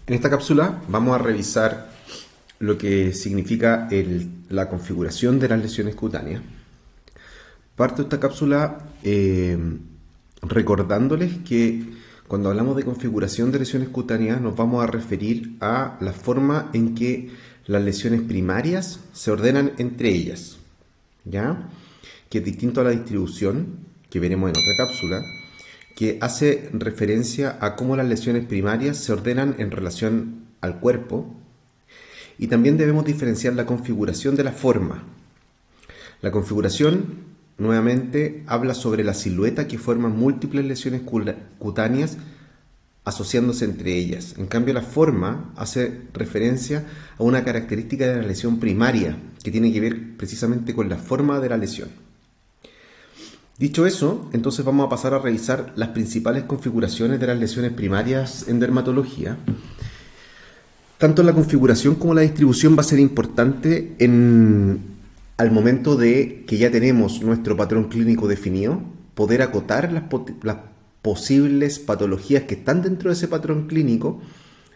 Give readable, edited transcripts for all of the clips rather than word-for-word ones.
En esta cápsula vamos a revisar lo que significa la configuración de las lesiones cutáneas. Parto esta cápsula recordándoles que cuando hablamos de configuración de lesiones cutáneas nos vamos a referir a la forma en que las lesiones primarias se ordenan entre ellas, ¿ya? Que es distinto a la distribución que veremos en otra cápsula, que hace referencia a cómo las lesiones primarias se ordenan en relación al cuerpo, y también debemos diferenciar la configuración de la forma. La configuración, nuevamente, habla sobre la silueta que forman múltiples lesiones cutáneas asociándose entre ellas. En cambio, la forma hace referencia a una característica de la lesión primaria que tiene que ver precisamente con la forma de la lesión. Dicho eso, entonces vamos a pasar a revisar las principales configuraciones de las lesiones primarias en dermatología. Tanto la configuración como la distribución va a ser importante al momento de que ya tenemos nuestro patrón clínico definido, poder acotar las posibles patologías que están dentro de ese patrón clínico,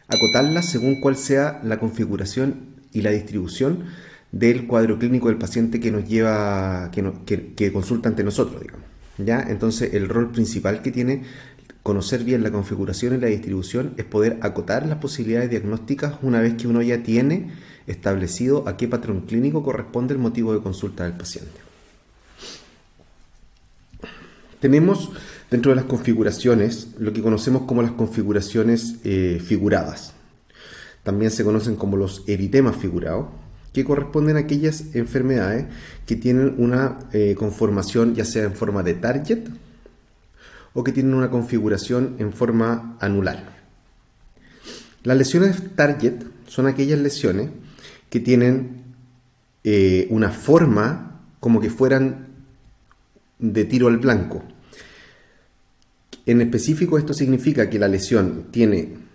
acotarlas según cuál sea la configuración y la distribución del cuadro clínico del paciente que nos lleva, que consulta ante nosotros, digamos. ¿Ya? Entonces, el rol principal que tiene conocer bien la configuración y la distribución es poder acotar las posibilidades diagnósticas una vez que uno ya tiene establecido a qué patrón clínico corresponde el motivo de consulta del paciente. Tenemos dentro de las configuraciones lo que conocemos como las configuraciones figuradas. También se conocen como los eritemas figurados, que corresponden a aquellas enfermedades que tienen una conformación ya sea en forma de target o que tienen una configuración en forma anular. Las lesiones target son aquellas lesiones que tienen una forma como que fueran de tiro al blanco. En específico, esto significa que la lesión tiene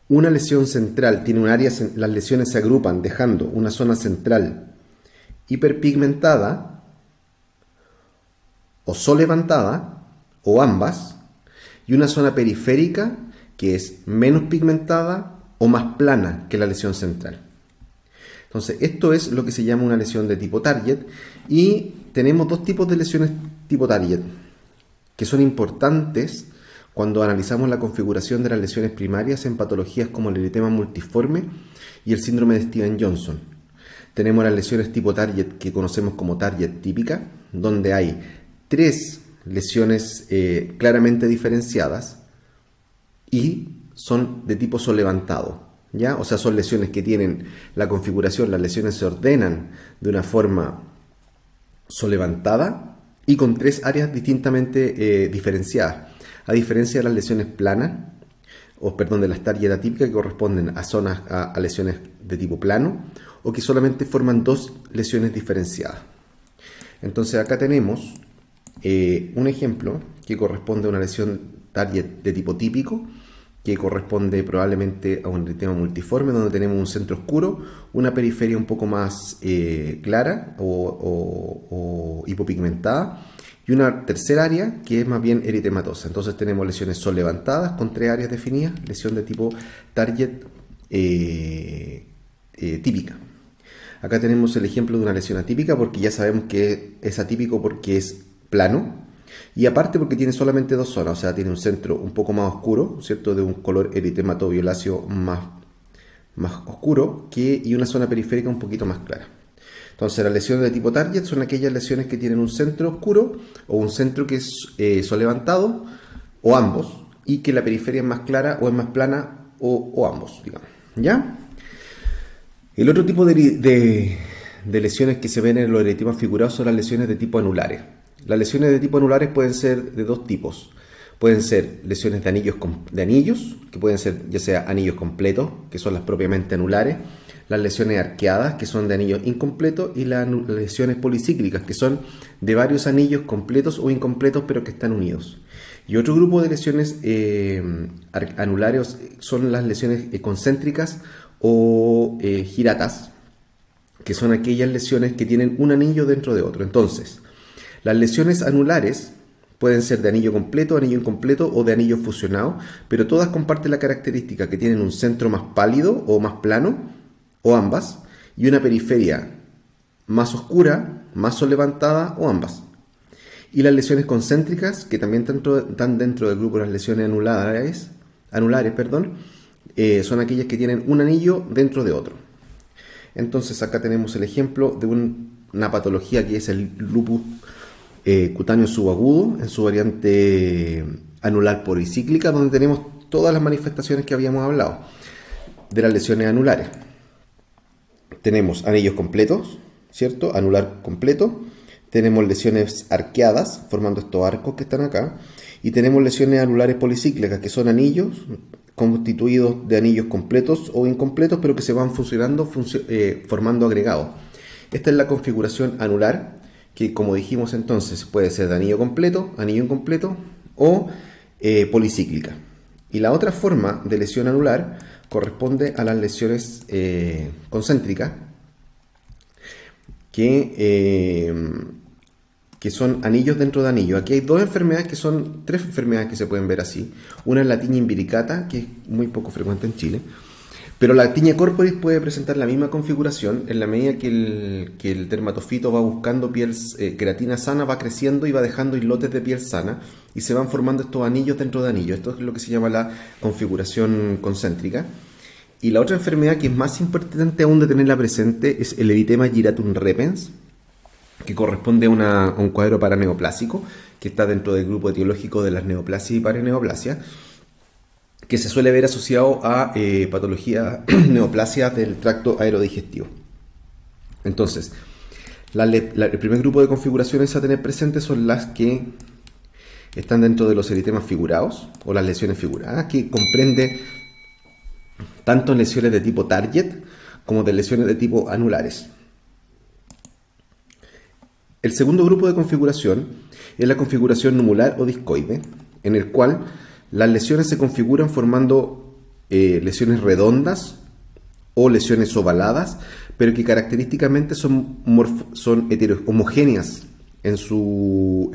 una lesión central, tiene un área, las lesiones se agrupan dejando una zona central hiperpigmentada o solevantada, o ambas, y una zona periférica que es menos pigmentada o más plana que la lesión central. Entonces, esto es lo que se llama una lesión de tipo target, y tenemos dos tipos de lesiones tipo target que son importantes cuando analizamos la configuración de las lesiones primarias en patologías como el eritema multiforme y el síndrome de Stevens-Johnson. Tenemos las lesiones tipo target que conocemos como target típica, donde hay tres lesiones claramente diferenciadas y son de tipo solevantado, ¿ya? O sea, son lesiones que tienen la configuración, las lesiones se ordenan de una forma solevantada y con tres áreas distintamente diferenciadas, a diferencia de las lesiones planas, de las target atípicas, que corresponden a zonas, a lesiones de tipo plano, o que solamente forman dos lesiones diferenciadas. Entonces acá tenemos un ejemplo que corresponde a una lesión target de tipo típico, que corresponde probablemente a un eritema multiforme, donde tenemos un centro oscuro, una periferia un poco más clara o hipopigmentada, y una tercera área que es más bien eritematosa. Entonces tenemos lesiones solevantadas con tres áreas definidas, lesión de tipo target típica. Acá tenemos el ejemplo de una lesión atípica, porque ya sabemos que es atípico porque es plano, y aparte porque tiene solamente dos zonas, o sea, tiene un centro un poco más oscuro, ¿cierto?, de un color eritemato violáceo más oscuro, y una zona periférica un poquito más clara. Entonces, las lesiones de tipo target son aquellas lesiones que tienen un centro oscuro o un centro que es solevantado, o ambos, y que la periferia es más clara o es más plana, o ambos, digamos, ¿ya? El otro tipo de lesiones que se ven en los eritemas figurados son las lesiones de tipo anulares. Las lesiones de tipo anulares pueden ser de dos tipos. Pueden ser lesiones de anillos, que pueden ser ya sea anillos completos, que son las propiamente anulares, las lesiones arqueadas, que son de anillos incompletos, y las lesiones policíclicas, que son de varios anillos completos o incompletos, pero que están unidos. Y otro grupo de lesiones anulares son las lesiones concéntricas o giratas, que son aquellas lesiones que tienen un anillo dentro de otro. Entonces, las lesiones anulares Pueden ser de anillo completo, anillo incompleto o de anillo fusionado, pero todas comparten la característica que tienen un centro más pálido o más plano, o ambas, y una periferia más oscura, más levantada, o ambas. Y las lesiones concéntricas, que también están dentro del grupo de las lesiones anulares, son aquellas que tienen un anillo dentro de otro. Entonces acá tenemos el ejemplo de una patología que es el lupus cutáneo subagudo en su variante anular policíclica, donde tenemos todas las manifestaciones que habíamos hablado de las lesiones anulares. Tenemos anillos completos, ¿cierto? Anular completo. Tenemos lesiones arqueadas, formando estos arcos que están acá. Y tenemos lesiones anulares policíclicas, que son anillos constituidos de anillos completos o incompletos, pero que se van fusionando, formando agregados. Esta es la configuración anular, que como dijimos entonces, puede ser de anillo completo, anillo incompleto o policíclica. Y la otra forma de lesión anular corresponde a las lesiones concéntricas, que son anillos dentro de anillos. Aquí hay tres enfermedades que se pueden ver así. Una es la tiña imbiricata, que es muy poco frecuente en Chile, pero la tiña corporis puede presentar la misma configuración en la medida que el dermatofito va buscando piel, queratina sana, va creciendo y va dejando islotes de piel sana y se van formando estos anillos dentro de anillos. Esto es lo que se llama la configuración concéntrica. Y la otra enfermedad que es más importante aún de tenerla presente es el eritema giratum repens, que corresponde a un cuadro paraneoplásico que está dentro del grupo etiológico de las neoplasias y paraneoplasias, que se suele ver asociado a patología neoplasia del tracto aerodigestivo. Entonces, el primer grupo de configuraciones a tener presentes son las que están dentro de los eritemas figurados o las lesiones figuradas, que comprende tanto lesiones de tipo target como de lesiones de tipo anulares. El segundo grupo de configuración es la configuración numular o discoide, en el cual las lesiones se configuran formando lesiones redondas o lesiones ovaladas, pero que característicamente son homogéneas en su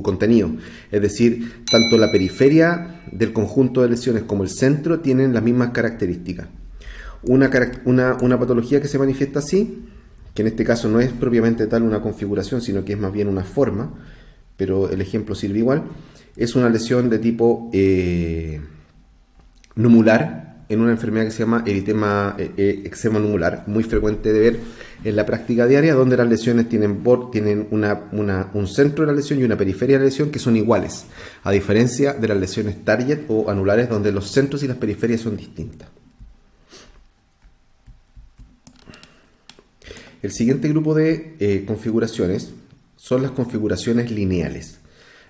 contenido. Es decir, tanto la periferia del conjunto de lesiones como el centro tienen las mismas características. Una patología que se manifiesta así, que en este caso no es propiamente tal una configuración, sino que es más bien una forma, pero el ejemplo sirve igual, es una lesión de tipo numular en una enfermedad que se llama eritema eczema numular, muy frecuente de ver en la práctica diaria, donde las lesiones tienen un centro de la lesión y una periferia de la lesión que son iguales, a diferencia de las lesiones target o anulares, donde los centros y las periferias son distintas. El siguiente grupo de configuraciones son las configuraciones lineales.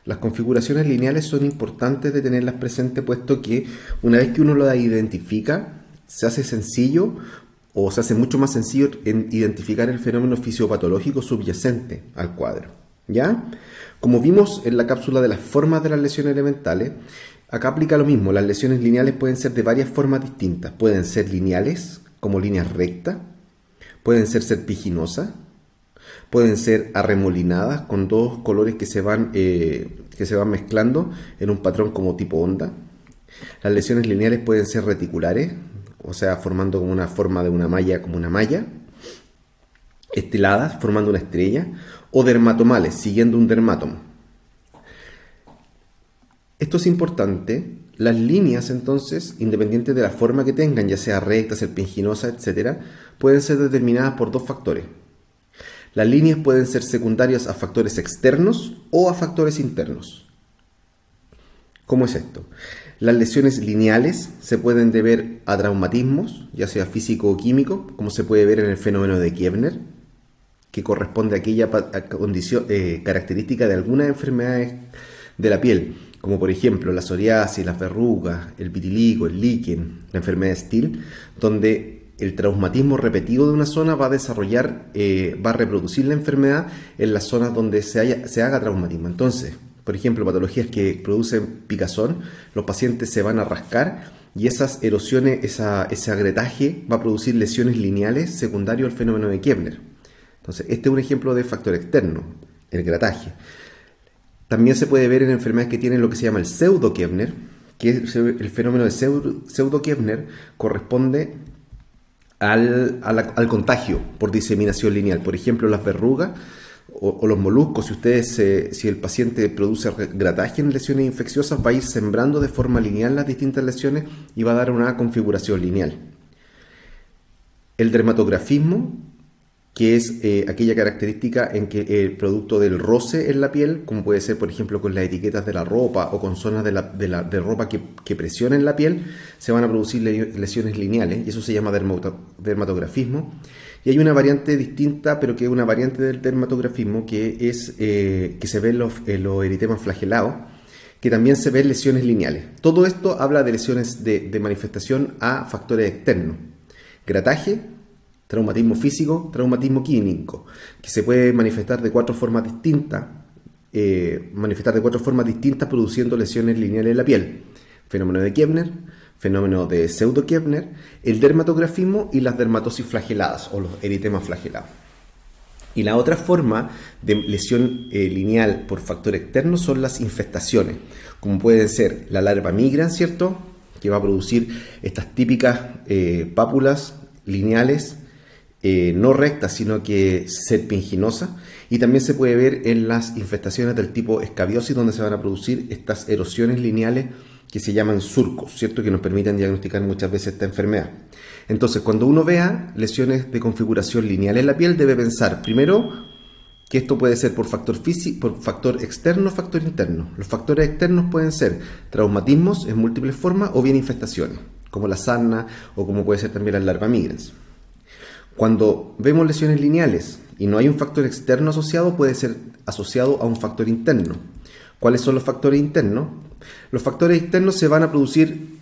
Las configuraciones lineales son importantes de tenerlas presentes, puesto que una vez que uno las identifica, se hace sencillo o se hace mucho más sencillo en identificar el fenómeno fisiopatológico subyacente al cuadro. ¿Ya? Como vimos en la cápsula de las formas de las lesiones elementales, acá aplica lo mismo. Las lesiones lineales pueden ser de varias formas distintas. Pueden ser lineales, como líneas rectas. Pueden ser serpiginosas, pueden ser arremolinadas con dos colores que se van mezclando en un patrón como tipo onda. Las lesiones lineales pueden ser reticulares, o sea, formando como una forma de una malla, como una malla, esteladas, formando una estrella, o dermatomales, siguiendo un dermátomo. Esto es importante. Las líneas, entonces, independientes de la forma que tengan, ya sea recta, serpinginosa, etc., pueden ser determinadas por dos factores. Las líneas pueden ser secundarias a factores externos o a factores internos. ¿Cómo es esto? Las lesiones lineales se pueden deber a traumatismos, ya sea físico o químico, como se puede ver en el fenómeno de Kiebner, que corresponde a aquella condición, característica de algunas enfermedades de la piel, como por ejemplo la psoriasis, las verrugas, el vitiligo, el líquen, la enfermedad de Still, donde el traumatismo repetido de una zona va a reproducir la enfermedad en las zonas donde se haga traumatismo. Entonces, por ejemplo, patologías que producen picazón, los pacientes se van a rascar y esas erosiones, ese agretaje va a producir lesiones lineales secundarias al fenómeno de Kiebner. Entonces, este es un ejemplo de factor externo, el grataje. También se puede ver en enfermedades que tienen lo que se llama el pseudo-Koebner, que es el fenómeno de pseudo-Koebner corresponde al contagio por diseminación lineal. Por ejemplo, las verrugas o los moluscos, si el paciente produce grataje en lesiones infecciosas, va a ir sembrando de forma lineal las distintas lesiones y va a dar una configuración lineal. El dermatografismo, que es aquella característica en que el producto del roce en la piel, como puede ser por ejemplo con las etiquetas de la ropa o con zonas de ropa que presionen la piel, se van a producir lesiones lineales, y eso se llama dermatografismo. Y hay una variante distinta, pero que es una variante del dermatografismo, que es que se ve en los eritemas flagelados, que también se ven lesiones lineales. Todo esto habla de lesiones de manifestación a factores externos: grataje, traumatismo físico, traumatismo químico, que se puede manifestar de cuatro formas distintas, produciendo lesiones lineales en la piel: fenómeno de Koebner, fenómeno de pseudo-Koebner, el dermatografismo y las dermatosis flageladas o los eritemas flagelados. Y la otra forma de lesión lineal por factor externo son las infestaciones, como pueden ser la larva migrans, ¿cierto?, que va a producir estas típicas pápulas lineales, no rectas, sino que serpiginosas, y también se puede ver en las infestaciones del tipo escabiosis, donde se van a producir estas erosiones lineales que se llaman surcos, ¿cierto?, que nos permiten diagnosticar muchas veces esta enfermedad. Entonces, cuando uno vea lesiones de configuración lineal en la piel, debe pensar primero que esto puede ser por factor físico, por factor externo o factor interno. Los factores externos pueden ser traumatismos en múltiples formas o bien infestaciones, como la sarna o como puede ser también la larva migrans. Cuando vemos lesiones lineales y no hay un factor externo asociado, puede ser asociado a un factor interno. ¿Cuáles son los factores internos? Los factores externos se van a producir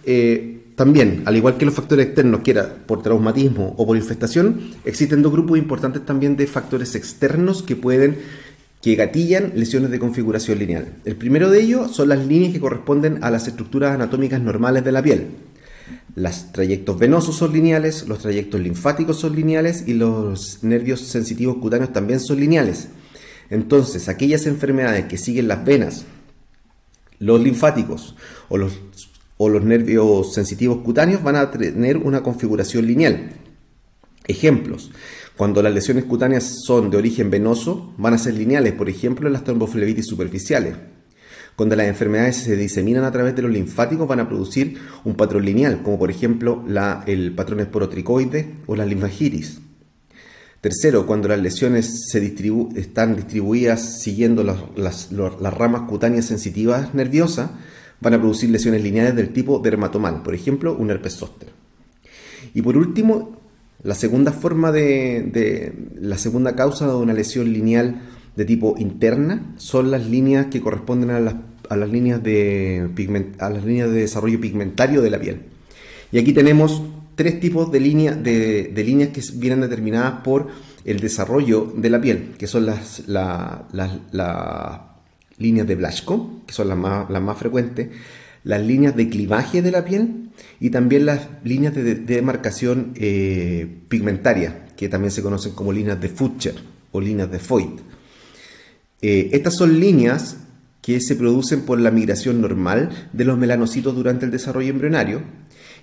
también, al igual que los factores externos, que era por traumatismo o por infestación. Existen dos grupos importantes también de factores externos que gatillan lesiones de configuración lineal. El primero de ellos son las líneas que corresponden a las estructuras anatómicas normales de la piel. Los trayectos venosos son lineales, los trayectos linfáticos son lineales y los nervios sensitivos cutáneos también son lineales. Entonces, aquellas enfermedades que siguen las venas, los linfáticos o los nervios sensitivos cutáneos van a tener una configuración lineal. Ejemplos: cuando las lesiones cutáneas son de origen venoso, van a ser lineales, por ejemplo en las tromboflebitis superficiales. Cuando las enfermedades se diseminan a través de los linfáticos, van a producir un patrón lineal, como por ejemplo el patrón esporotricoide o la linfagitis. Tercero, cuando las lesiones están distribuidas siguiendo las ramas cutáneas sensitivas nerviosas, van a producir lesiones lineales del tipo dermatomal, por ejemplo, un herpes zóster. Y por último, la segunda causa de una lesión lineal de tipo interna son las líneas que corresponden a las líneas de desarrollo pigmentario de la piel. Y aquí tenemos tres tipos de líneas que vienen determinadas por el desarrollo de la piel, que son las líneas de Blaschko, que son las más frecuentes, las líneas de clivaje de la piel y también las líneas de demarcación pigmentaria, que también se conocen como líneas de Fuchs o líneas de Voigt. Estas son líneas que se producen por la migración normal de los melanocitos durante el desarrollo embrionario,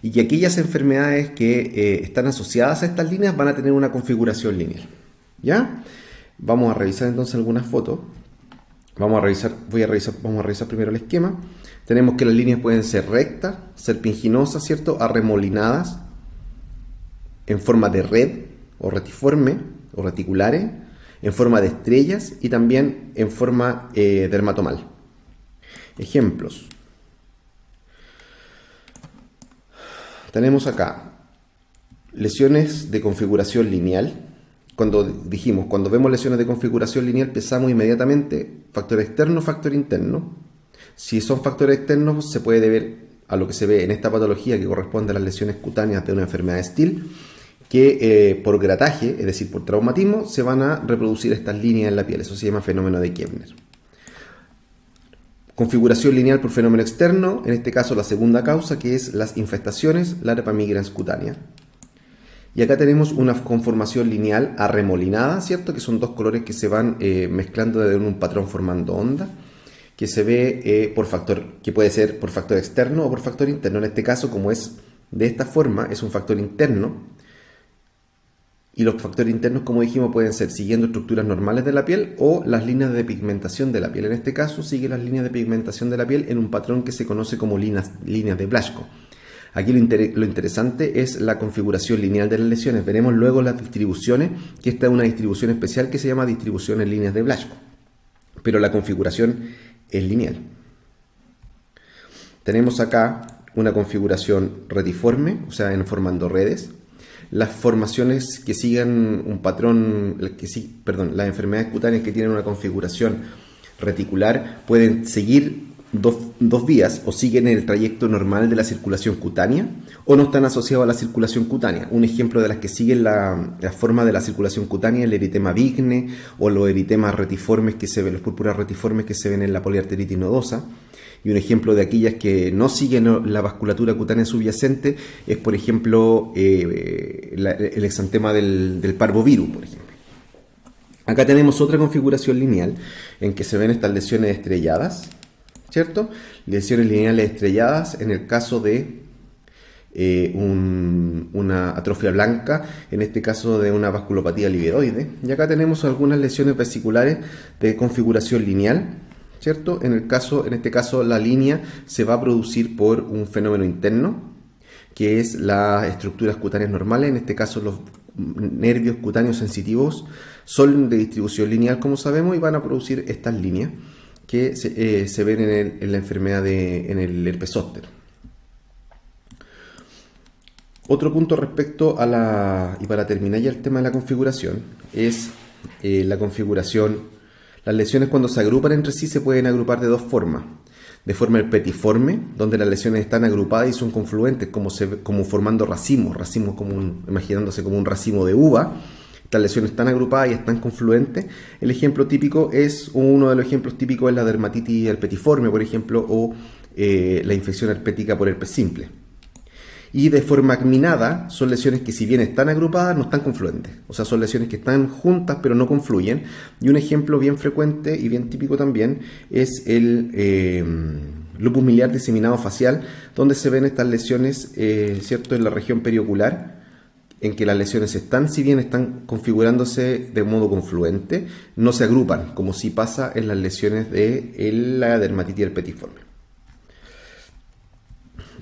y que aquellas enfermedades que están asociadas a estas líneas van a tener una configuración lineal. ¿Ya? Vamos a revisar entonces algunas fotos. Vamos a revisar primero el esquema. Tenemos que las líneas pueden ser rectas, serpiginosas, ¿cierto?, arremolinadas, en forma de red o retiforme o reticulares, en forma de estrellas y también en forma dermatomal. Ejemplos. Tenemos acá lesiones de configuración lineal. Cuando vemos lesiones de configuración lineal, pensamos inmediatamente factor externo, factor interno. Si son factores externos, se puede deber a lo que se ve en esta patología, que corresponde a las lesiones cutáneas de una enfermedad de Still, que por grataje, es decir, por traumatismo, se van a reproducir estas líneas en la piel. Eso se llama fenómeno de Koebner. Configuración lineal por fenómeno externo, en este caso la segunda causa, que es las infestaciones, larva migrans cutánea. Y acá tenemos una conformación lineal arremolinada, ¿cierto?, que son dos colores que se van mezclando en un patrón formando onda. que se ve por factor, que puede ser por factor externo o por factor interno. En este caso, como es de esta forma, es un factor interno. Y los factores internos, como dijimos, pueden ser siguiendo estructuras normales de la piel o las líneas de pigmentación de la piel. En este caso, sigue las líneas de pigmentación de la piel en un patrón que se conoce como líneas de Blaschko. Aquí lo interesante es la configuración lineal de las lesiones. Veremos luego las distribuciones, que esta es una distribución especial que se llama distribución en líneas de Blaschko. Pero la configuración es lineal. Tenemos acá una configuración retiforme, o sea, formando redes. Las formaciones que sigan un patrón, las enfermedades cutáneas que tienen una configuración reticular pueden seguir dos vías, o siguen el trayecto normal de la circulación cutánea o no están asociados a la circulación cutánea. Un ejemplo de las que siguen la forma de la circulación cutánea, el eritema Vigne o los eritemas retiformes que se ven, los púrpuras retiformes que se ven en la poliarteritis nodosa. Y un ejemplo de aquellas que no siguen la vasculatura cutánea subyacente es, por ejemplo, el exantema del parvovirus, por ejemplo. Acá tenemos otra configuración lineal en que se ven estas lesiones estrelladas, ¿cierto? Lesiones lineales estrelladas en el caso de una atrofia blanca, en este caso de una vasculopatía livedoide. Y acá tenemos algunas lesiones vesiculares de configuración lineal, ¿cierto? En este caso la línea se va a producir por un fenómeno interno, que es las estructuras cutáneas normales. En este caso los nervios cutáneos sensitivos son de distribución lineal, como sabemos, y van a producir estas líneas que se ven en la enfermedad en el herpes zóster. Otro punto respecto y para terminar ya el tema de la configuración, es la configuración. Las lesiones, cuando se agrupan entre sí, se pueden agrupar de dos formas. De forma herpetiforme, donde las lesiones están agrupadas y son confluentes, como formando racimos imaginándose como un racimo de uva. Estas lesiones están agrupadas y están confluentes. El ejemplo típico uno de los ejemplos típicos es la dermatitis herpetiforme, por ejemplo, o la infección herpética por herpes simple. Y de forma acminada son lesiones que, si bien están agrupadas, no están confluentes. O sea, son lesiones que están juntas pero no confluyen. Y un ejemplo bien frecuente y bien típico también es el lupus miliar diseminado facial, donde se ven estas lesiones, ¿cierto?, en la región periocular, en que las lesiones si bien están configurándose de modo confluente, no se agrupan, como sí pasa en las lesiones de la dermatitis herpetiforme.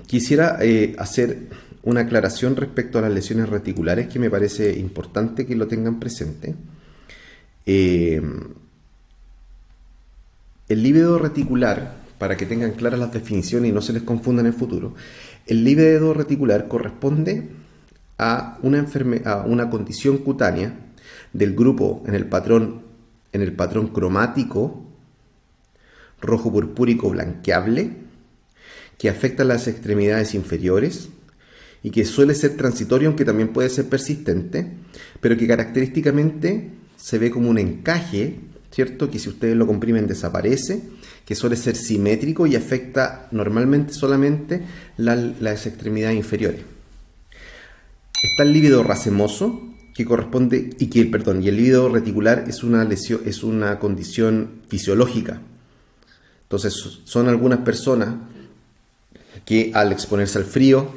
Quisiera hacer una aclaración respecto a las lesiones reticulares, que me parece importante que lo tengan presente. El líbedo reticular, para que tengan claras las definiciones y no se les confundan en el futuro, el líbedo reticular corresponde a una condición cutánea del grupo en el patrón cromático rojo purpúrico blanqueable, que afecta a las extremidades inferiores y que suele ser transitorio, aunque también puede ser persistente, pero que característicamente se ve como un encaje, ¿cierto?, que si ustedes lo comprimen desaparece, que suele ser simétrico y afecta normalmente solamente las extremidades inferiores. Está el lívido racemoso, que corresponde, y el lívido reticular es una condición fisiológica. Entonces son algunas personas que, al exponerse al frío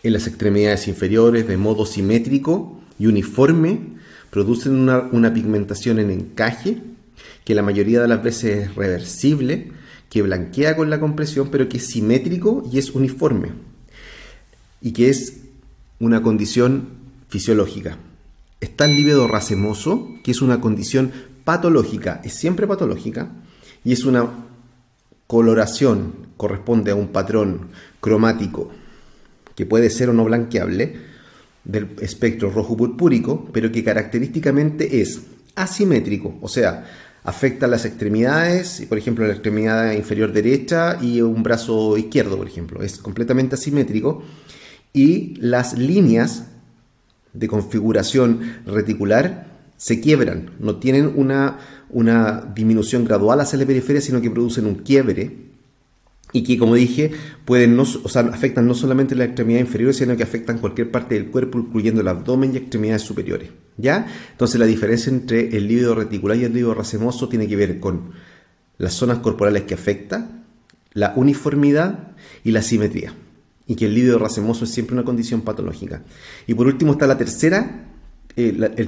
en las extremidades inferiores de modo simétrico y uniforme, producen una pigmentación en encaje, que la mayoría de las veces es reversible, que blanquea con la compresión, pero que es simétrico y es uniforme, y que es una condición fisiológica. Está el lívido racemoso, que es una condición patológica, es siempre patológica, y es una coloración, corresponde a un patrón cromático que puede ser o no blanqueable del espectro rojo purpúrico, pero que característicamente es asimétrico, o sea, afecta las extremidades, por ejemplo la extremidad inferior derecha y un brazo izquierdo, por ejemplo, es completamente asimétrico, y las líneas de configuración reticular se quiebran, no tienen una disminución gradual hacia la periferia, sino que producen un quiebre, y que, como dije, afectan no solamente la extremidad inferior, sino que afectan cualquier parte del cuerpo, incluyendo el abdomen y extremidades superiores, ¿ya? Entonces la diferencia entre el lívido reticular y el lívido racemoso tiene que ver con las zonas corporales que afecta, la uniformidad y la simetría. Y que el lívido racemoso es siempre una condición patológica. Y por último está el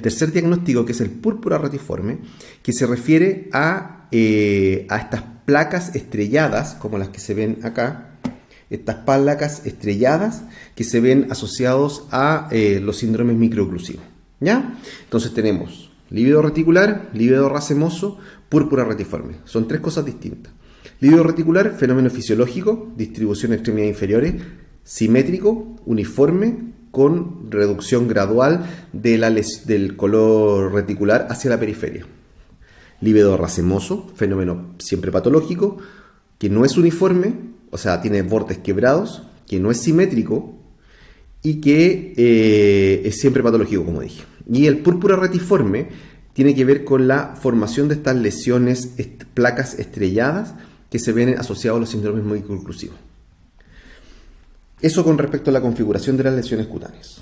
tercer diagnóstico, que es el púrpura retiforme, que se refiere a estas placas estrelladas, como las que se ven acá, estas placas estrelladas que se ven asociados a los síndromes microoclusivos. ¿Ya? Entonces tenemos lívido reticular, lívido racemoso, púrpura retiforme. Son tres cosas distintas. Lívido reticular, fenómeno fisiológico, distribución de extremidades inferiores, simétrico, uniforme, con reducción gradual del color reticular hacia la periferia. Lívido racemoso, fenómeno siempre patológico, que no es uniforme, o sea, tiene bordes quebrados, que no es simétrico y que es siempre patológico, como dije. Y el púrpura retiforme tiene que ver con la formación de estas lesiones, placas estrelladas, que se ven asociados a los síndromes microoclusivos. Eso con respecto a la configuración de las lesiones cutáneas.